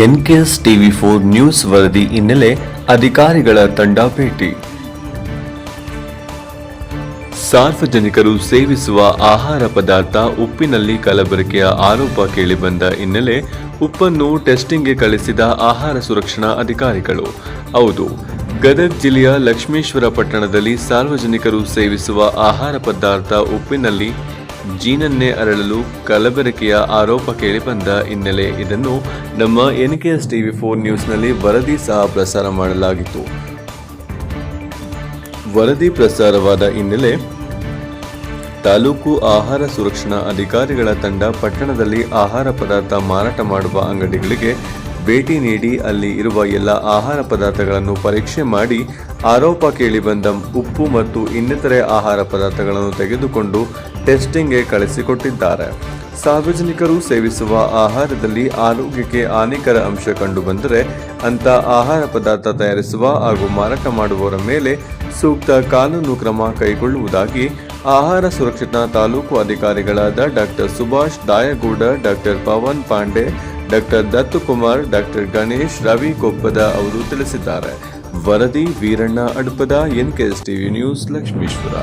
NKS ಟಿವಿ4 news ವರದಿ ಹಿನ್ನೆಲೆ ಅಧಿಕಾರಿಗಳ ತಂಡ ಭೇಟಿ. ಸಾರ್ವಜನಿಕರು ಸೇವಿಸುವ ಆಹಾರ ಪದಾರ್ಥ ಉಪ್ಪಿನಲ್ಲಿ ಕಲಬೆರಕೆಯ ಆರೋಪ ಕೇಳಿಬಂದ ಹಿನ್ನೆಲೆ ಉಪ್ಪನ್ನು ಟೆಸ್ಟಿಂಗ್ಗೆ ಕಳಿಸಿದ ಆಹಾರ ಸುರಕ್ಷಣಾ ಅಧಿಕಾರಿಗಳು. ಹೌದು, ಗದಗ ಜಿಲ್ಲೆಯ ಲಕ್ಷ್ಮೇಶ್ವರ ಪಟ್ಟಣದಲ್ಲಿ ಸಾರ್ವಜನಿಕರು ಸೇವಿಸುವ ಆಹಾರ ಪದಾರ್ಥ ಉಪ್ಪಿನಲ್ಲಿ ಜೀನನ್ನೇ ಅರಳಲು ಕಲಬೆರಕೆಯ ಆರೋಪ ಕೇಳಿಬಂದ ಹಿನ್ನೆಲೆ ಇದನ್ನು ನಮ್ಮ ಎನ್ಕೆಎಸ್ ಟಿವಿ4 ನ್ಯೂಸ್ನಲ್ಲಿ ವರದಿ ಸಹ ಪ್ರಸಾರ ಮಾಡಲಾಗಿತ್ತು. ವರದಿ ಪ್ರಸಾರವಾದ ಹಿನ್ನೆಲೆ ತಾಲೂಕು ಆಹಾರ ಸುರಕ್ಷಣಾ ಅಧಿಕಾರಿಗಳ ತಂಡ ಪಟ್ಟಣದಲ್ಲಿ ಆಹಾರ ಪದಾರ್ಥ ಮಾರಾಟ ಮಾಡುವ ಅಂಗಡಿಗಳಿಗೆ ಭೇಟಿ ನೀಡಿ ಅಲ್ಲಿ ಇರುವ ಎಲ್ಲ ಆಹಾರ ಪದಾರ್ಥಗಳನ್ನು ಪರೀಕ್ಷೆ ಮಾಡಿ ಆರೋಪ ಕೇಳಿಬಂದ ಉಪ್ಪು ಮತ್ತು ಇನ್ನಿತರೆ ಆಹಾರ ಪದಾರ್ಥಗಳನ್ನು ತೆಗೆದುಕೊಂಡು ಟೆಸ್ಟಿಂಗ್ಗೆ ಕಳಿಸಿಕೊಟ್ಟಿದ್ದಾರೆ. ಸಾರ್ವಜನಿಕರು ಸೇವಿಸುವ ಆಹಾರದಲ್ಲಿ ಆರೋಗ್ಯಕ್ಕೆ ಹಾನಿಕರ ಅಂಶ ಕಂಡುಬಂದರೆ ಅಂತ ಆಹಾರ ಪದಾರ್ಥ ತಯಾರಿಸುವ ಹಾಗೂ ಮಾರಾಟ ಮಾಡುವವರ ಮೇಲೆ ಸೂಕ್ತ ಕಾನೂನು ಕ್ರಮ ಕೈಗೊಳ್ಳುವುದಾಗಿ ಆಹಾರ ಸುರಕ್ಷತಾ ತಾಲೂಕು ಅಧಿಕಾರಿಗಳಾದ doctor Subhash Dayagowda, doctor Pavan Pande, doctor Dattukumar, doctor Ganesh Ravi Koppada ಅವರು ತಿಳಿಸಿದ್ದಾರೆ. ವರದಿ Veeranna Adapada, NKS TV news, Lakshmeshwar.